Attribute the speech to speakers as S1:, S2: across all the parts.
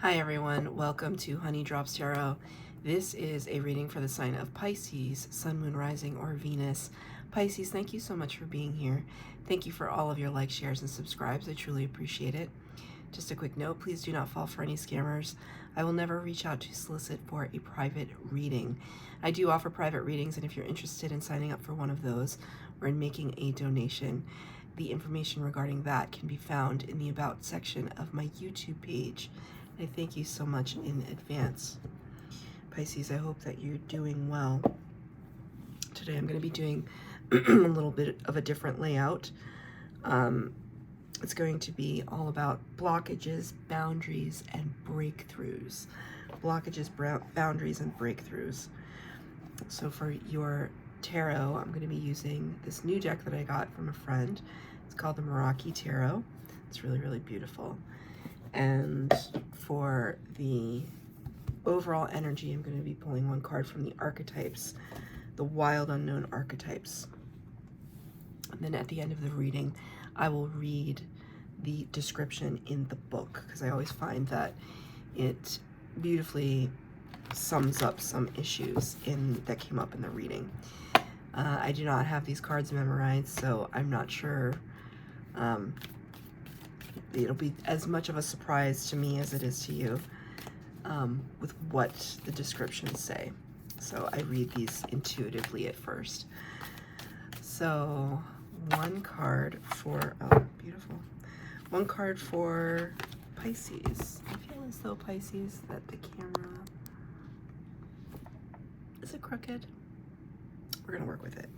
S1: Hi everyone, welcome to Honey Drops Tarot. This is a reading for the sign of Pisces, Sun, Moon, Rising, or Venus. Pisces, thank you so much for being here. Thank you for all of your likes, shares, and subscribes. I truly appreciate it. Just a quick note, please do not fall for any scammers. I will never reach out to solicit for a private reading. I do offer private readings, and if you're interested in signing up for one of those or in making a donation, the information regarding that can be found in the About section of my YouTube page. I thank you so much in advance. Pisces, I hope that you're doing well. Today I'm going to be doing a little bit of a different layout. It's going to be all about blockages, boundaries, and breakthroughs. Blockages, boundaries, and breakthroughs. So for your tarot, I'm going to be using this new deck that I got from a friend. It's called the Meraki Tarot. It's really, really beautiful. And for the overall energy, I'm going to be pulling one card from the archetypes, the wild unknown archetypes. And then at the end of the reading, I will read the description in the book, because I always find that it beautifully sums up some issues that came up in the reading. I do not have these cards memorized, so I'm not sure. It'll be as much of a surprise to me as it is to you with what the descriptions say. So I read these intuitively at first. So one card for, oh, beautiful. One card for Pisces. I feel as though Pisces, that the camera, is it crooked? We're gonna work with it.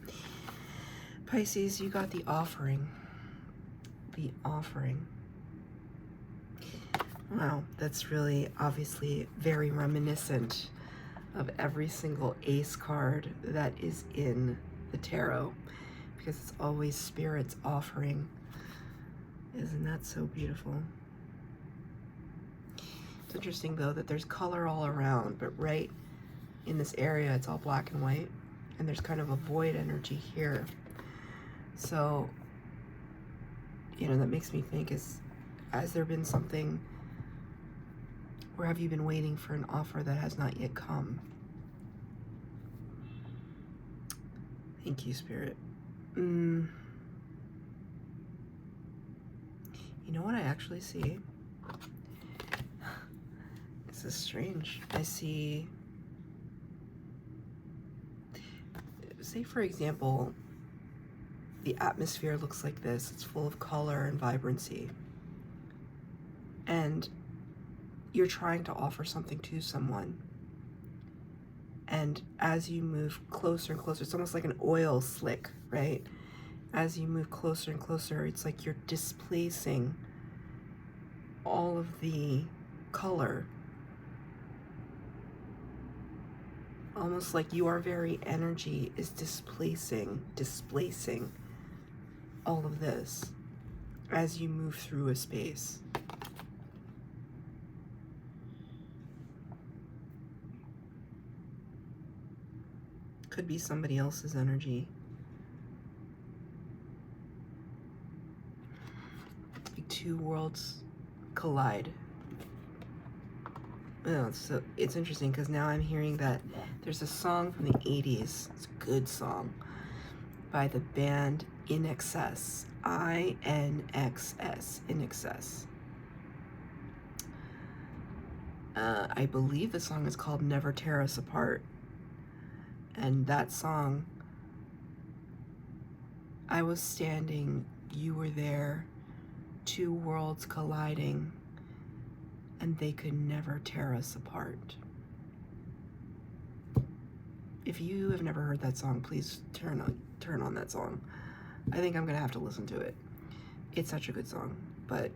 S1: Pisces, you got the offering. The offering. Wow, that's really obviously very reminiscent of every single ace card that is in the tarot, because it's always Spirit's offering. Isn't that so beautiful? It's interesting though that there's color all around, but right in this area it's all black and white, and there's kind of a void energy here. So, you know, that makes me think, has there been something, or have you been waiting for an offer that has not yet come? Thank you, Spirit. You know what I actually see? This is strange. I see, say for example, the atmosphere looks like this. It's full of color and vibrancy. And you're trying to offer something to someone. And as you move closer and closer, it's almost like an oil slick, right? As you move closer and closer, it's like you're displacing all of the color. Almost like your very energy is displacing all of this as you move through a space. Could be somebody else's energy. Like two worlds collide. Oh, so it's interesting because now I'm hearing that there's a song from the 80s. It's a good song by the band In Excess. INXS, In Excess. I believe the song is called Never Tear Us Apart. And that song, I was standing, you were there, two worlds colliding, and they could never tear us apart. If you have never heard that song, please turn on that song. I think I'm gonna have to listen to it. It's such a good song. But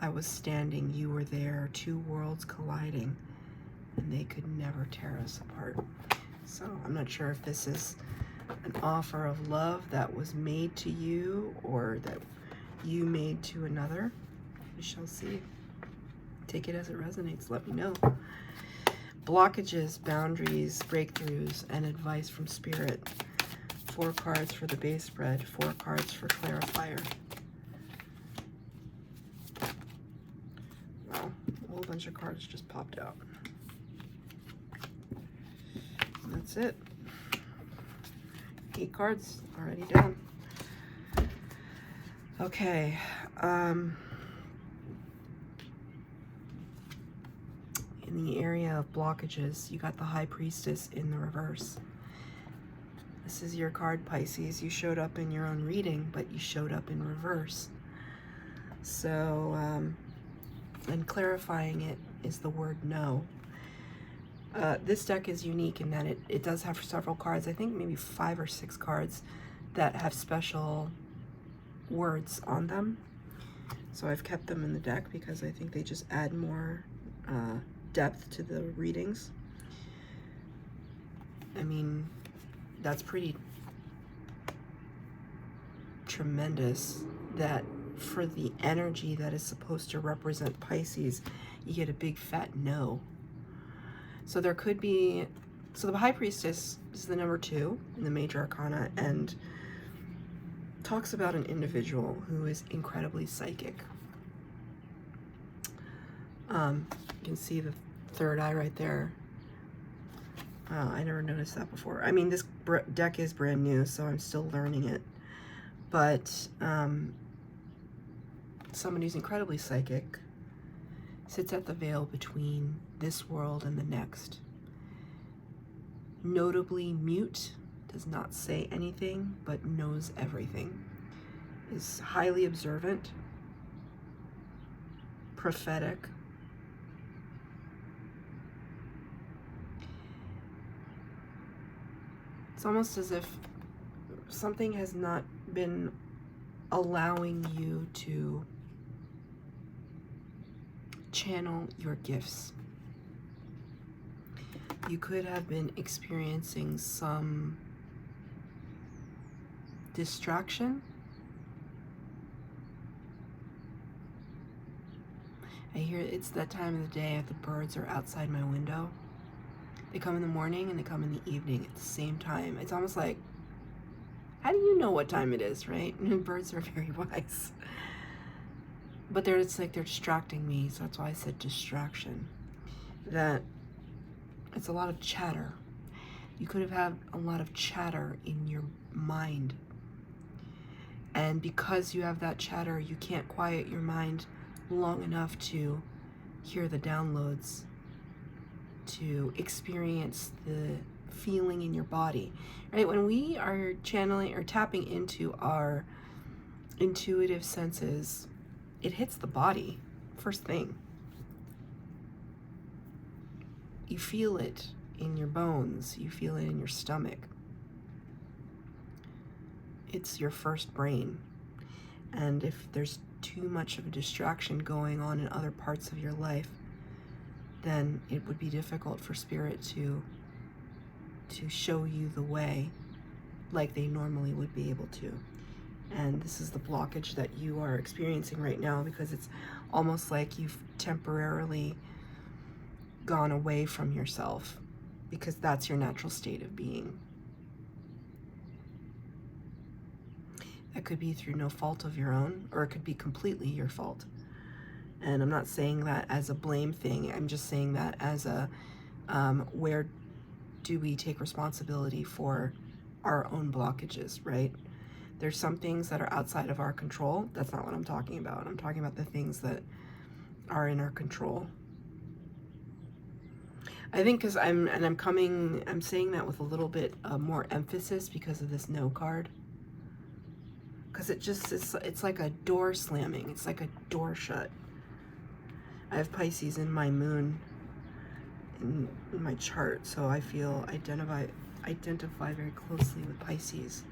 S1: I was standing, you were there, two worlds colliding, and they could never tear us apart. So I'm not sure if this is an offer of love that was made to you or that you made to another. We shall see. Take it as it resonates. Let me know. Blockages, boundaries, breakthroughs, and advice from Spirit. 4 cards for the base spread, 4 cards for clarifier. Wow, a whole bunch bunch of cards just popped out. And that's it. 8 cards already done. Okay. In the area of blockages, you got the High Priestess in the reverse. This is your card, Pisces. You showed up in your own reading, but you showed up in reverse. So, and clarifying it is the word no. This deck is unique in that it does have several cards, I think maybe 5 or 6 cards that have special words on them. So I've kept them in the deck because I think they just add more depth to the readings. I mean, that's pretty tremendous that for the energy that is supposed to represent Pisces, you get a big fat no. So there could be, so the High Priestess is the number 2 in the Major Arcana and talks about an individual who is incredibly psychic. You can see the third eye right there. I never noticed that before. I mean, this deck is brand new, so I'm still learning it. But somebody who's incredibly psychic sits at the veil between this world and the next. Notably mute, does not say anything, but knows everything. Is highly observant, prophetic, it's almost as if something has not been allowing you to channel your gifts. You could have been experiencing some distraction. I hear it's that time of the day if the birds are outside my window. They come in the morning and they come in the evening at the same time. It's almost like, how do you know what time it is, right? Birds are very wise. But it's like they're distracting me, so that's why I said distraction. That it's a lot of chatter. You could have had a lot of chatter in your mind. And because you have that chatter, you can't quiet your mind long enough to hear the downloads, to experience the feeling in your body, right? When we are channeling or tapping into our intuitive senses, it hits the body first thing. You feel it in your bones, you feel it in your stomach. It's your first brain. And if there's too much of a distraction going on in other parts of your life, then it would be difficult for spirit to show you the way like they normally would be able to. And this is the blockage that you are experiencing right now, because it's almost like you've temporarily gone away from yourself, because that's your natural state of being. That could be through no fault of your own, or it could be completely your fault. And I'm not saying that as a blame thing. I'm just saying that as a, where do we take responsibility for our own blockages, right? There's some things that are outside of our control. That's not what I'm talking about. I'm talking about the things that are in our control. I think because I'm saying that with a little bit more emphasis because of this no card. Because it's like a door slamming. It's like a door shut. I have Pisces in my moon, in my chart, so I feel identify very closely with Pisces.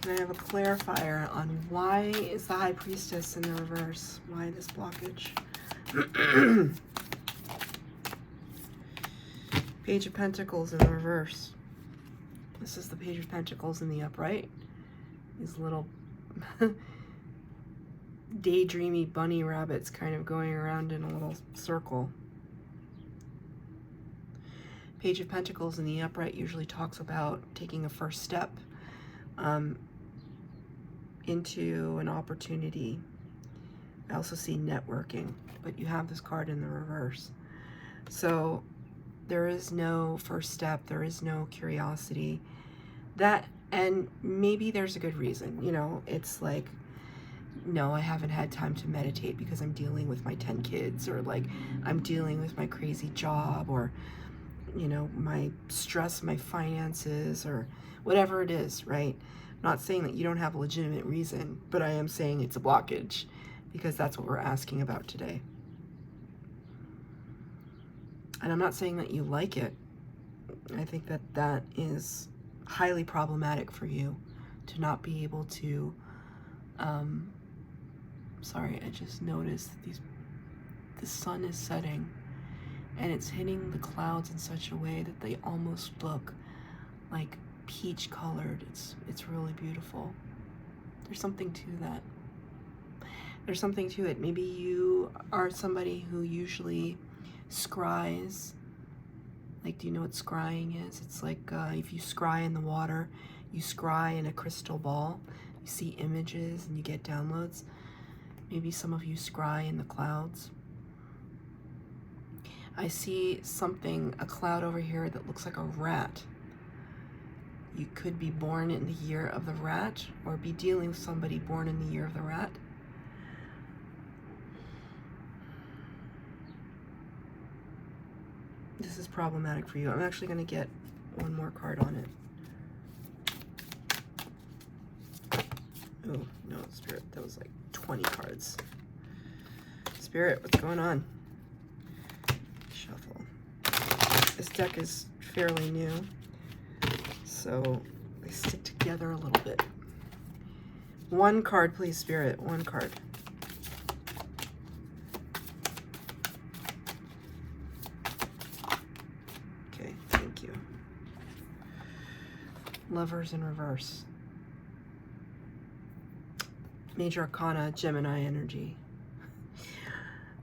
S1: And I have a clarifier on why is the High Priestess in the reverse? Why this blockage? Page of Pentacles in the reverse. This is the Page of Pentacles in the upright. These little daydreamy bunny rabbits kind of going around in a little circle. Page of Pentacles in the upright usually talks about taking a first step into an opportunity, I also see networking, but you have this card in the reverse. So there is no first step, there is no curiosity. That, and maybe there's a good reason, you know, it's like, no, I haven't had time to meditate because I'm dealing with my 10 kids, or like I'm dealing with my crazy job, or, you know, my stress, my finances, or whatever it is, right? I'm not saying that you don't have a legitimate reason, but I am saying it's a blockage, because that's what we're asking about today. And I'm not saying that you like it. I think that that is highly problematic for you to not be able to, sorry, I just noticed the sun is setting and it's hitting the clouds in such a way that they almost look like peach colored. It's really beautiful. There's something to that. There's something to it. Maybe you are somebody who usually scries. Like, do you know what scrying is? It's like if you scry in the water, you scry in a crystal ball, you see images and you get downloads. Maybe some of you scry in the clouds. I see something, a cloud over here that looks like a rat. You could be born in the year of the rat, or be dealing with somebody born in the year of the rat. This is problematic for you. I'm actually going to get one more card on it. Oh, no, Spirit, that was like 20 cards. Spirit, what's going on? Shuffle. This deck is fairly new, so they stick together a little bit. One card, please, Spirit. One card. Okay, thank you. Lovers in reverse. Major Arcana, Gemini energy.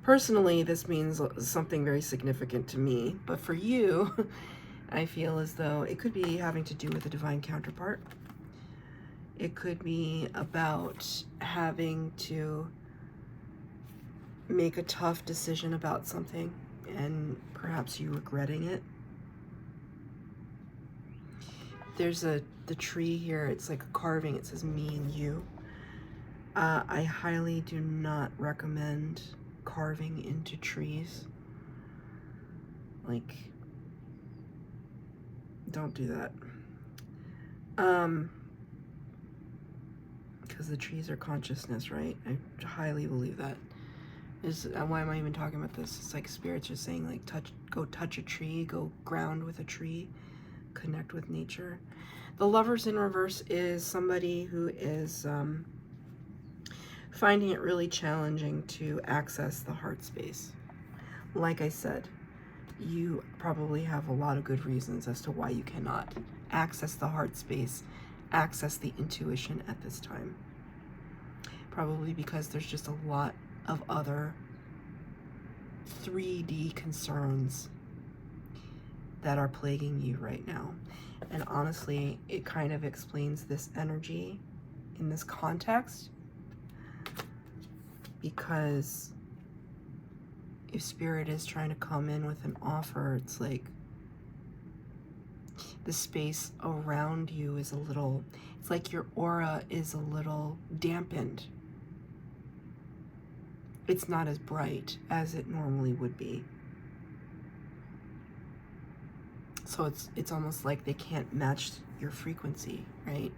S1: Personally, this means something very significant to me, but for you, I feel as though it could be having to do with a divine counterpart. It could be about having to make a tough decision about something and perhaps you regretting it. There's the tree here. It's like a carving. It says me and you. I highly do not recommend carving into trees. Like, don't do that. Because the trees are consciousness, right? I highly believe that. Why am I even talking about this? It's like spirits are saying, like, go touch a tree, go ground with a tree, connect with nature. The Lovers in reverse is somebody who is finding it really challenging to access the heart space. Like I said, you probably have a lot of good reasons as to why you cannot access the heart space, access the intuition at this time. Probably because there's just a lot of other 3D concerns that are plaguing you right now. And honestly, it kind of explains this energy in this context, because if Spirit is trying to come in with an offer, it's like the space around you is a little, it's like your aura is a little dampened. It's not as bright as it normally would be. So it's almost like they can't match your frequency, right?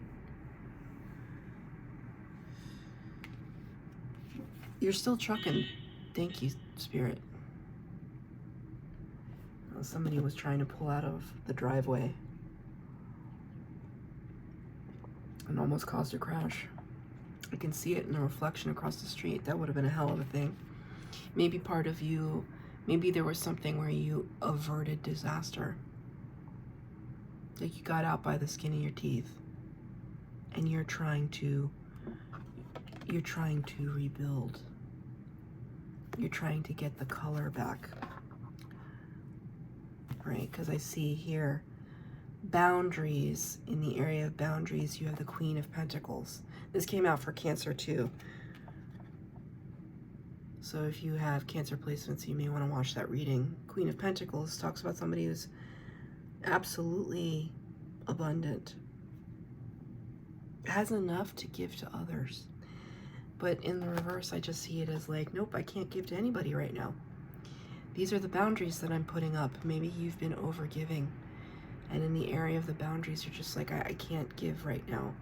S1: You're still trucking. Thank you, Spirit. Somebody was trying to pull out of the driveway and almost caused a crash. I can see it in a reflection across the street. That would have been a hell of a thing. Maybe part of you, maybe there was something where you averted disaster. Like you got out by the skin of your teeth and you're trying to rebuild. You're trying to get the color back. Right? Because I see here boundaries. In the area of boundaries, you have the Queen of Pentacles. This came out for Cancer too. So if you have Cancer placements, you may want to watch that reading. Queen of Pentacles talks about somebody who's absolutely abundant, has enough to give to others. But in the reverse, I just see it as like, nope, I can't give to anybody right now. These are the boundaries that I'm putting up. Maybe you've been overgiving, and in the area of the boundaries, you're just like, I can't give right now.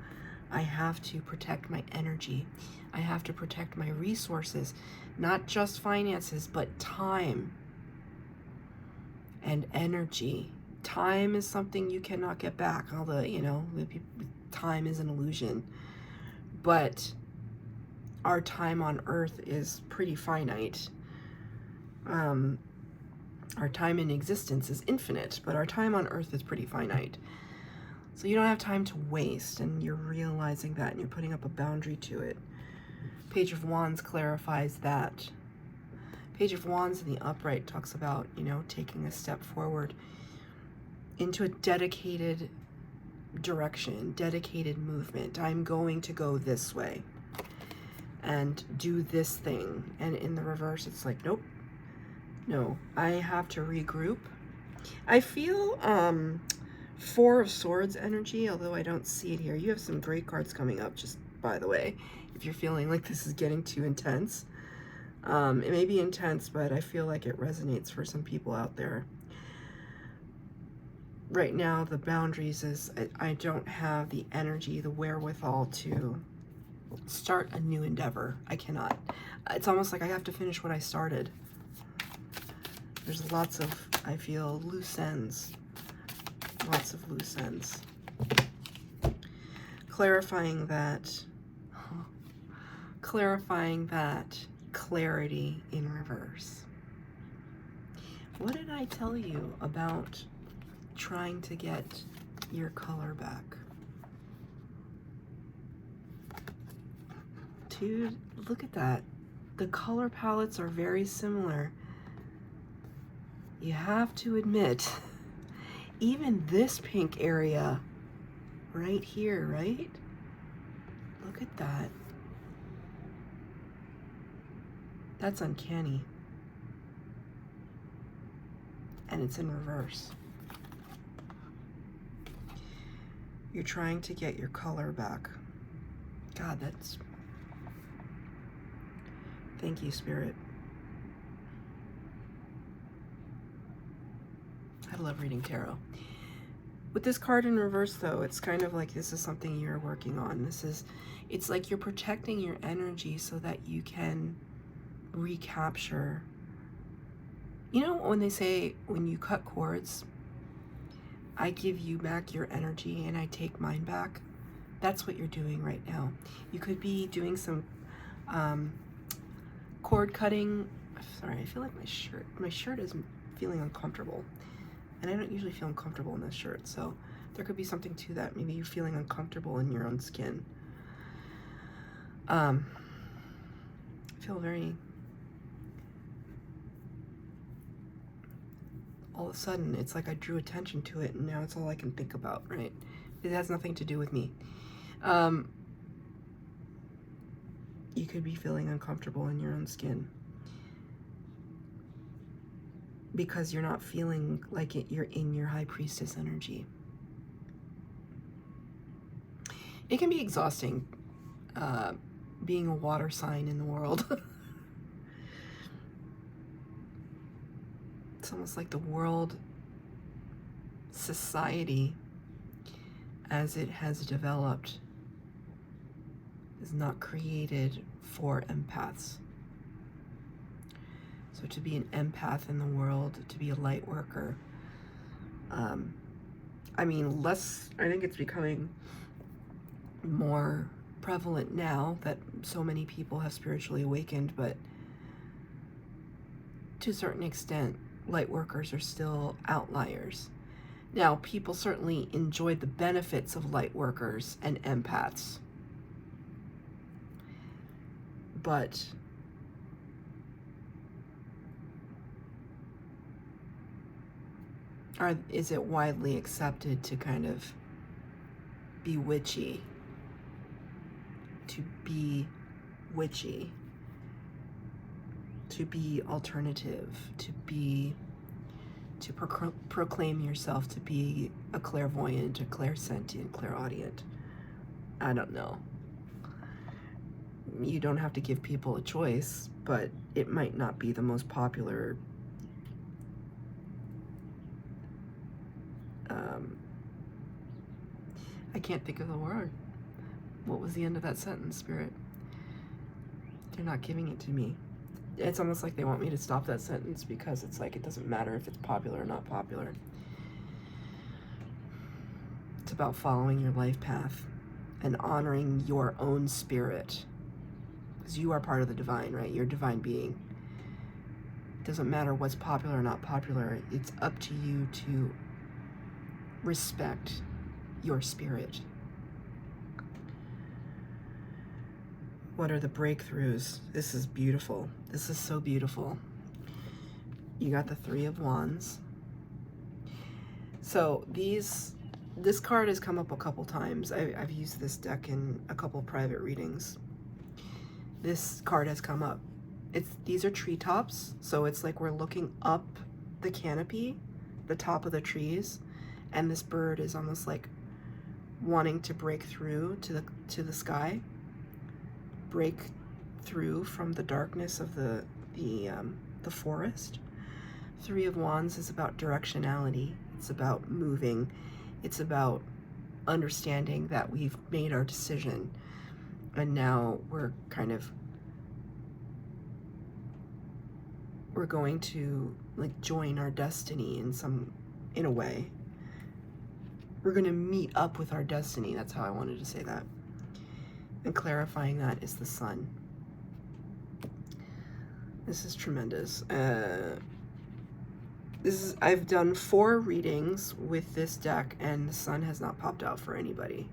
S1: I have to protect my energy. I have to protect my resources, not just finances, but time and energy. Time is something you cannot get back. Although, you know, time is an illusion. But our time on earth is pretty finite. Our time in existence is infinite, but our time on earth is pretty finite. So you don't have time to waste, and you're realizing that, and you're putting up a boundary to it. Page of Wands clarifies that. Page of Wands in the upright talks about, you know, taking a step forward into a dedicated direction, dedicated movement. I'm going to go this way and do this thing. And in the reverse, it's like, nope, no, I have to regroup. I feel Four of Swords energy, although I don't see it here. You have some great cards coming up, just by the way, if you're feeling like this is getting too intense. It may be intense, but I feel like it resonates for some people out there. Right now, the boundaries is I don't have the energy, the wherewithal to start a new endeavor. I cannot. It's almost like I have to finish what I started. There's lots of, I feel, loose ends. Lots of loose ends. Clarifying that clarity in reverse. What did I tell you about trying to get your color back? Dude, look at that. The color palettes are very similar. You have to admit, even this pink area right here, right? Look at that. That's uncanny. And it's in reverse. You're trying to get your color back. God, that's... Thank you, Spirit. I love reading tarot. With this card in reverse, though, it's kind of like this is something you're working on. It's like you're protecting your energy so that you can recapture. You know, when they say, when you cut cords, I give you back your energy and I take mine back. That's what you're doing right now. You could be doing some cord cutting. Sorry, I feel like my shirt is feeling uncomfortable. And I don't usually feel uncomfortable in this shirt, so there could be something to that. Maybe you're feeling uncomfortable in your own skin. I feel very... All of a sudden, it's like I drew attention to it, and now it's all I can think about, right? It has nothing to do with me. You could be feeling uncomfortable in your own skin because you're not feeling like you're in your High Priestess energy. It can be exhausting being a water sign in the world. It's almost like the world, society, as it has developed, is not created for empaths. So to be an empath in the world, to be a light worker, I mean, I think it's becoming more prevalent now that so many people have spiritually awakened, but to a certain extent, light workers are still outliers. Now, people certainly enjoy the benefits of light workers and empaths, but is it widely accepted to kind of be witchy? To be witchy. to be alternative, to proclaim yourself to be a clairvoyant, a clairsentient, clairaudient. I don't know. You don't have to give people a choice, but it might not be the most popular I can't think of the word. What was the end of that sentence, Spirit? They're not giving it to me. It's almost like they want me to stop that sentence because it's like it doesn't matter if it's popular or not popular. It's about following your life path and honoring your own spirit. Because you are part of the divine, right? You're a divine being. It doesn't matter what's popular or not popular. It's up to you to respect your spirit. What are the breakthroughs? This is beautiful. This is so beautiful. You got the Three of Wands. So this card has come up a couple times. I've used this deck in a couple private readings. This card has come up. These are treetops, so it's like we're looking up the canopy, the top of the trees, and this bird is almost like wanting to break through to the sky, break through from the darkness of the forest. Three of Wands is about directionality. It's about moving. It's about understanding that we've made our decision and now we're going to like join our destiny in a way. We're going to meet up with our destiny. That's how I wanted to say that. And clarifying that is the Sun. This is tremendous. I've done 4 readings with this deck and the Sun has not popped out for anybody.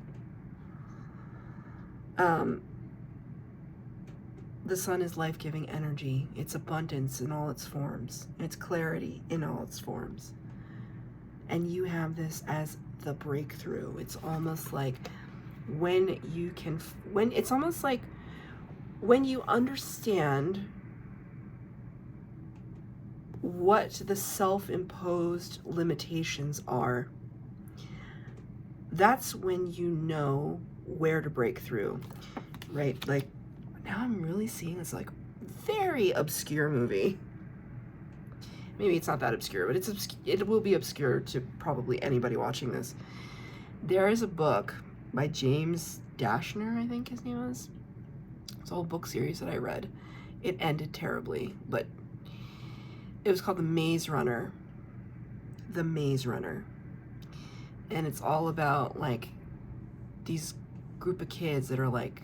S1: The Sun is life-giving energy. It's abundance in all its forms. It's clarity in all its forms. And you have this as the breakthrough. It's almost like it's almost like when you understand what the self-imposed limitations are, that's when you know where to break through, right? Like, now I'm really seeing this like very obscure movie. Maybe it's not that obscure, but it will be obscure to probably anybody watching this. There is a book by James Dashner, I think his name is. It's a whole book series that I read. It ended terribly, but it was called The Maze Runner. The Maze Runner. And it's all about like these group of kids that are like,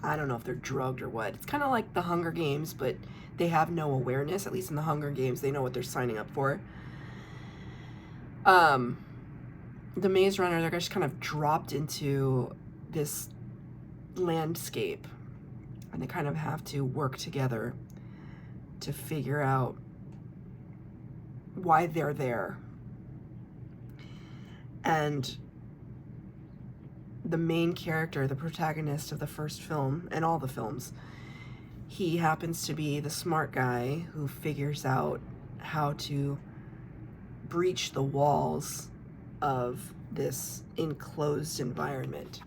S1: I don't know if they're drugged or what. It's kind of like the Hunger Games, but they have no awareness. At least in the Hunger Games, they know what they're signing up for. The Maze Runner, they're just kind of dropped into this landscape, and they kind of have to work together to figure out why they're there. And the main character, the protagonist of the first film and all the films, he happens to be the smart guy who figures out how to breach the walls of this enclosed environment.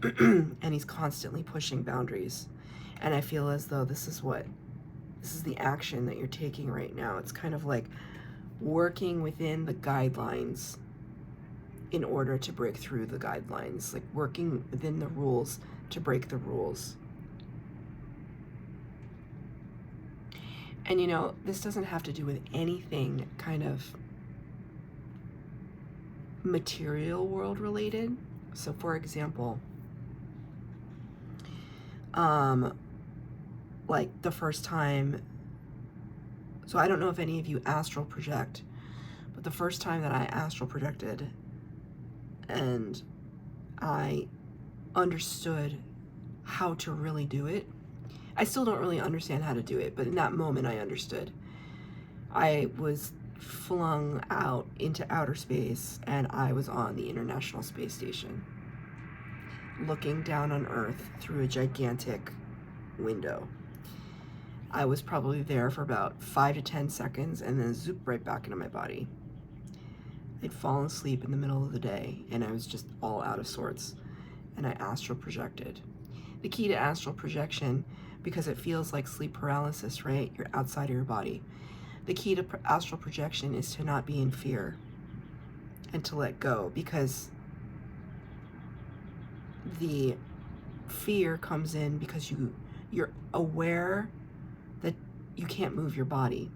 S1: And he's constantly pushing boundaries. And I feel as though this is the action that you're taking right now. It's kind of like working within the guidelines in order to break through the guidelines, like working within the rules to break the rules. And you know, this doesn't have to do with anything kind of material world related. So for example, like the first time, so I don't know if any of you astral project, but the first time that I astral projected and I understood how to really do it. I still don't really understand how to do it, but in that moment I understood. I was flung out into outer space and I was on the International Space Station, looking down on Earth through a gigantic window. I was probably there for about 5 to 10 seconds and then zoop right back into my body. I'd fallen asleep in the middle of the day and I was just all out of sorts, and I astral projected. The key to astral projection, because it feels like sleep paralysis, right? You're outside of your body. The key to astral projection is to not be in fear and to let go, because the fear comes in because you're aware that you can't move your body,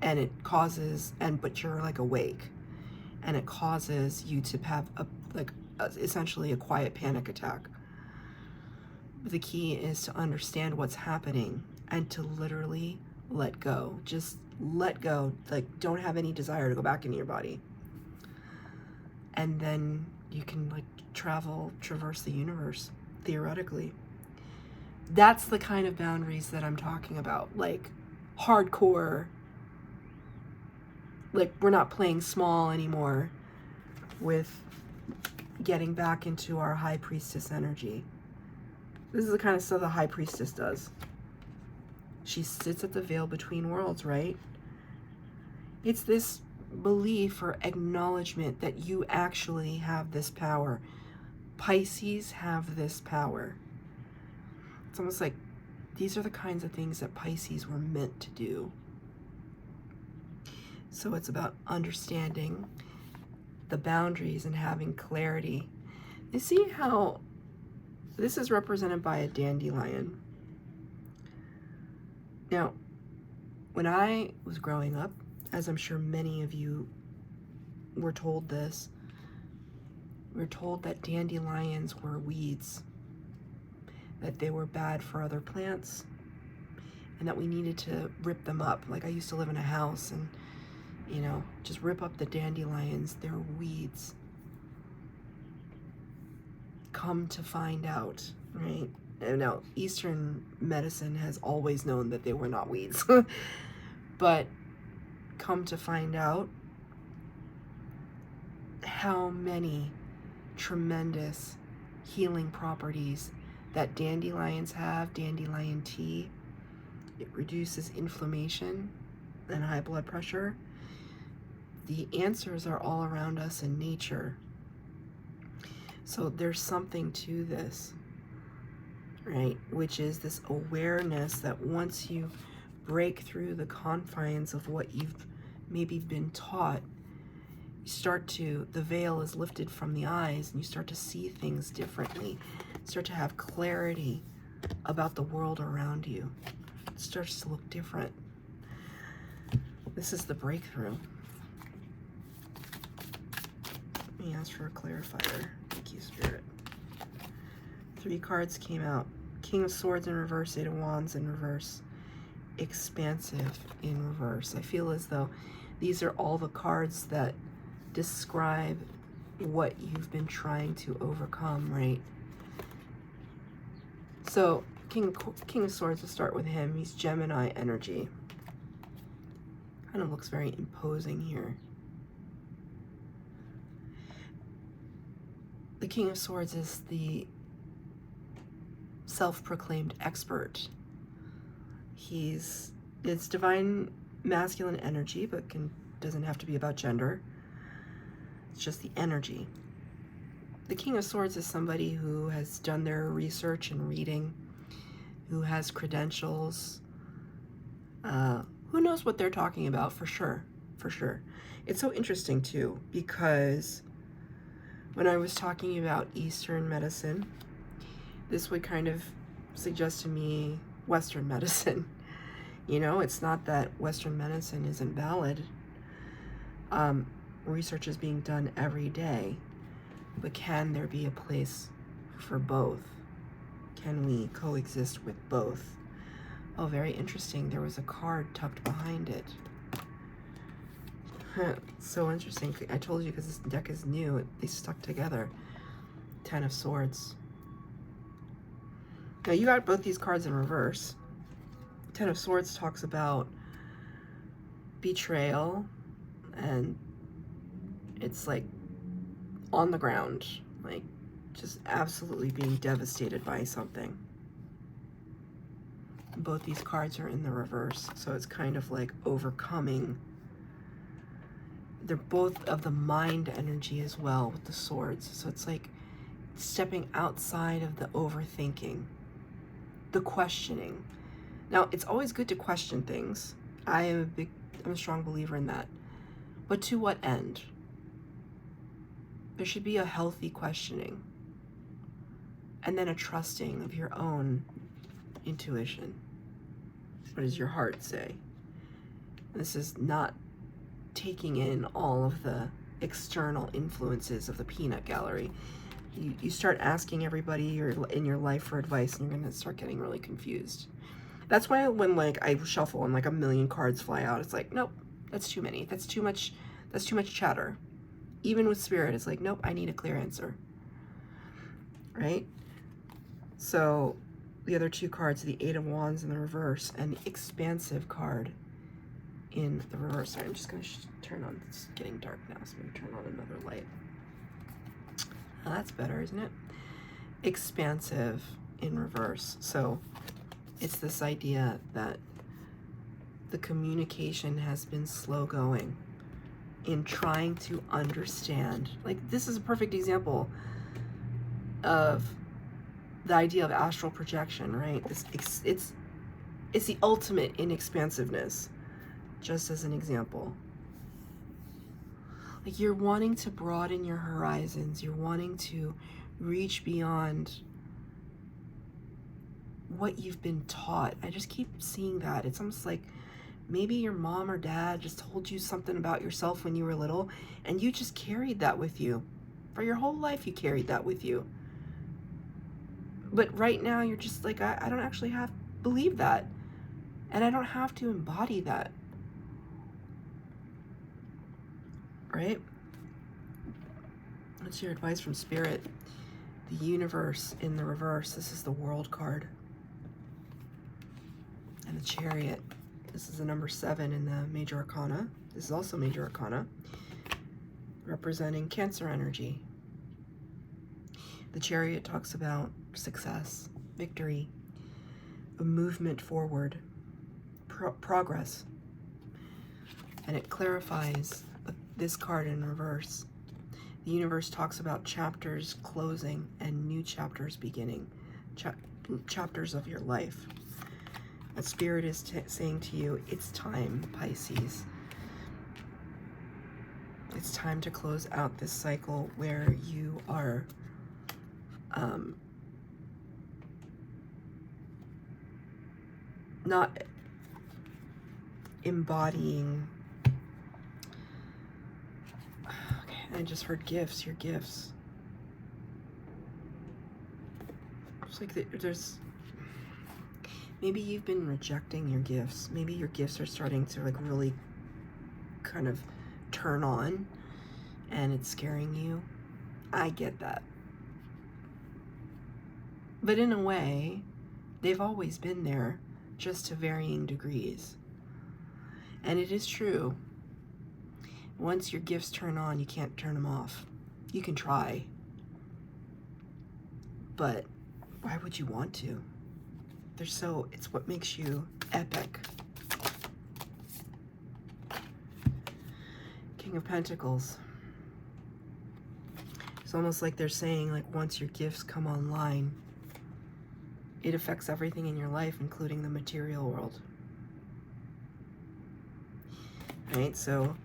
S1: and it causes, but you're like awake, and it causes you to have essentially a quiet panic attack. The key is to understand what's happening and to literally let go. Just let go. Like, don't have any desire to go back into your body. And then you can like traverse the universe, theoretically. That's the kind of boundaries that I'm talking about. Like, hardcore. Like, we're not playing small anymore with getting back into our high priestess energy. This is the kind of stuff the high priestess does. She sits at the veil between worlds, right? It's this belief or acknowledgement that you actually have this power. Pisces have this power. It's almost like these are the kinds of things that Pisces were meant to do. So it's about understanding the boundaries and having clarity. You see how this is represented by a dandelion. Now, when I was growing up, as I'm sure many of you were told this, we were told that dandelions were weeds, that they were bad for other plants, and that we needed to rip them up. Like, I used to live in a house and, you know, just rip up the dandelions. They're weeds. Come to find out, right? And now, Eastern medicine has always known that they were not weeds. But come to find out how many tremendous healing properties that dandelions have. Dandelion tea, it reduces inflammation and high blood pressure. The answers are all around us in nature. So there's something to this, right? Which is this awareness that once you break through the confines of what you've maybe been taught, you start to, the veil is lifted from the eyes and you start to see things differently, start to have clarity about the world around you. It starts to look different. This is the breakthrough. Let me ask for a clarifier. Thank you, Spirit. 3 cards came out. King of Swords in reverse, 8 of Wands in reverse, Expansive in reverse. I feel as though these are all the cards that describe what you've been trying to overcome, right? So King of Swords, we'll start with him. He's Gemini energy. Kind of looks very imposing here. The King of Swords is the self-proclaimed expert. It's divine masculine energy, but doesn't have to be about gender. It's just the energy. The King of Swords is somebody who has done their research and reading, who has credentials, who knows what they're talking about for sure, for sure. It's so interesting too, because when I was talking about Eastern medicine, this would kind of suggest to me Western medicine. You know, it's not that Western medicine isn't valid. Research is being done every day, but can there be a place for both? Can we coexist with both? Oh, very interesting. There was a card tucked behind it. So interesting. I told you because this deck is new. They stuck together. 10 of Swords. Now, you got both these cards in reverse. 10 of Swords talks about betrayal, and it's like on the ground, like just absolutely being devastated by something. both these cards are in the reverse, so it's kind of like overcoming. They're both of the mind energy as well with the swords, so it's like stepping outside of the overthinking, the questioning. Now, it's always good to question things. I'm a strong believer in that. But to what end? There should be a healthy questioning, and then a trusting of your own intuition. What does your heart say? This is not taking in all of the external influences of the peanut gallery. You start asking everybody in your life for advice, and you're going to start getting really confused. That's why when like I shuffle and like a million cards fly out, it's like, nope, that's too many. That's too much chatter. Even with spirit, it's like, nope, I need a clear answer. Right? So the other two cards, the Eight of Wands in the reverse and the Expansive card in the reverse. Sorry, I'm just going to turn on, it's getting dark now, so I'm going to turn on another light. Oh, that's better, isn't it? Expansive in reverse. So it's this idea that the communication has been slow going in trying to understand. Like, this is a perfect example of the idea of astral projection, right? It's the ultimate in expansiveness, just as an example. Like, you're wanting to broaden your horizons. You're wanting to reach beyond what you've been taught. I just keep seeing that. It's almost like maybe your mom or dad just told you something about yourself when you were little, and you just carried that with you. For your whole life, you carried that with you. But right now, you're just like, I don't actually believe that. And I don't have to embody that. Right? What's your advice from Spirit? The Universe in the reverse. This is the World card. And the Chariot. This is the number 7 in the Major Arcana. This is also Major Arcana, representing Cancer energy. The Chariot talks about success, victory, a movement forward, progress. And it clarifies this card in reverse. The Universe talks about chapters closing and new chapters beginning, chapters of your life. What Spirit is saying to you, it's time, Pisces. It's time to close out this cycle where you are not embodying. Okay, I just heard gifts, your gifts. It's like there's, maybe you've been rejecting your gifts. Maybe your gifts are starting to like really kind of turn on and it's scaring you. I get that. But in a way, they've always been there, just to varying degrees. And it is true. Once your gifts turn on, you can't turn them off. You can try. But why would you want to? It's what makes you epic. King of Pentacles. It's almost like they're saying, like, once your gifts come online, it affects everything in your life, including the material world. Right? So,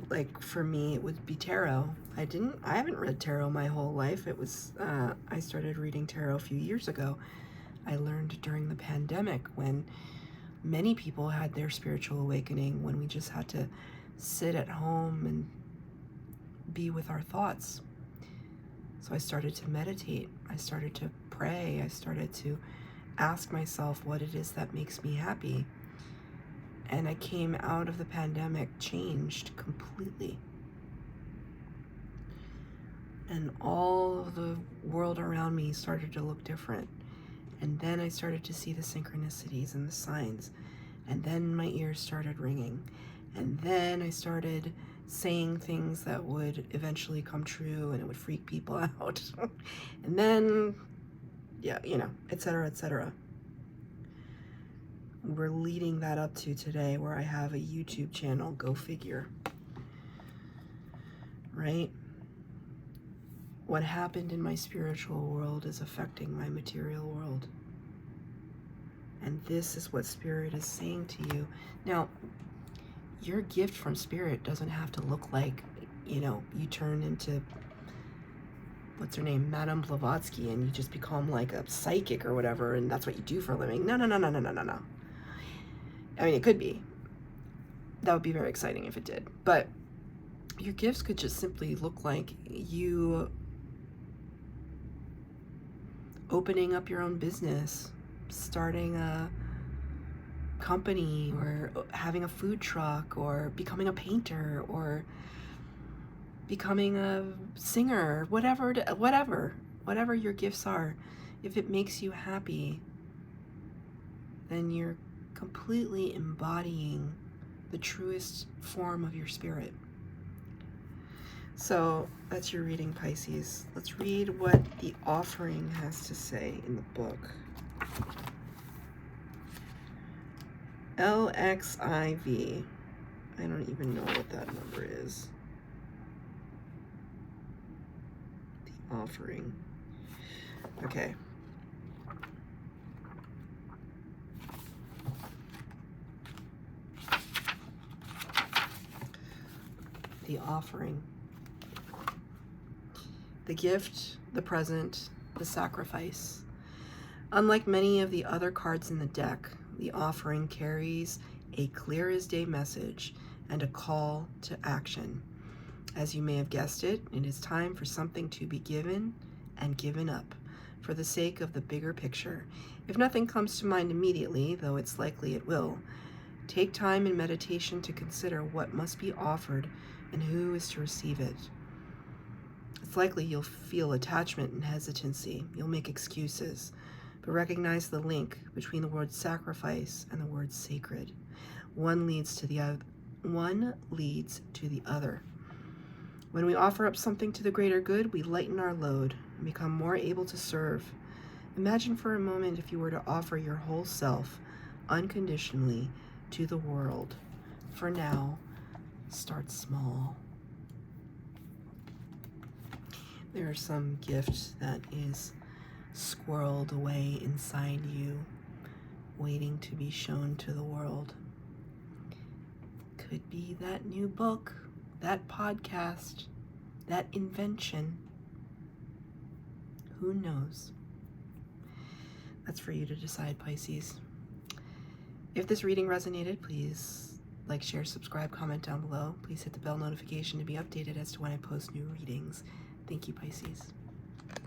S1: like, for me, it would be tarot. I haven't read tarot my whole life. It was, I started reading tarot a few years ago. I learned during the pandemic when many people had their spiritual awakening, when we just had to sit at home and be with our thoughts. So I started to meditate. I started to pray. I started to ask myself what it is that makes me happy. And I came out of the pandemic changed completely. And all of the world around me started to look different. And then I started to see the synchronicities and the signs. And then my ears started ringing. And then I started saying things that would eventually come true and it would freak people out. And then, yeah, you know, etc., etc. we're leading that up to today where I have a YouTube channel. Go figure. Right? What happened in my spiritual world is affecting my material world. And this is what Spirit is saying to you. Now, your gift from Spirit doesn't have to look like, you know, you turn into, what's her name, Madame Blavatsky, and you just become like a psychic or whatever, and that's what you do for a living. No, no, no, no, no, no, no, no. I mean, it could be. That would be very exciting if it did. But your gifts could just simply look like you opening up your own business, starting a company, or having a food truck, or becoming a painter, or becoming a singer, whatever your gifts are. If it makes you happy, then you're completely embodying the truest form of your spirit. So that's your reading, Pisces. Let's read what the offering has to say in the book. LXIV. I don't even know what that number is. The offering. Okay. The offering. The gift, the present, the sacrifice. Unlike many of the other cards in the deck, the offering carries a clear as day message and a call to action. As you may have guessed it is time for something to be given and given up for the sake of the bigger picture. If nothing comes to mind immediately, though it's likely it will, take time in meditation to consider what must be offered and who is to receive it. It's likely you'll feel attachment and hesitancy. You'll make excuses, but recognize the link between the word sacrifice and the word sacred. One leads to the other. When we offer up something to the greater good, we lighten our load and become more able to serve. Imagine for a moment if you were to offer your whole self unconditionally to the world. For now, start small. There are some gift that is squirreled away inside you, waiting to be shown to the world. Could be that new book, that podcast, that invention. Who knows? That's for you to decide, Pisces. If this reading resonated, please like, share, subscribe, comment down below. Please hit the bell notification to be updated as to when I post new readings. Thank you, Pisces.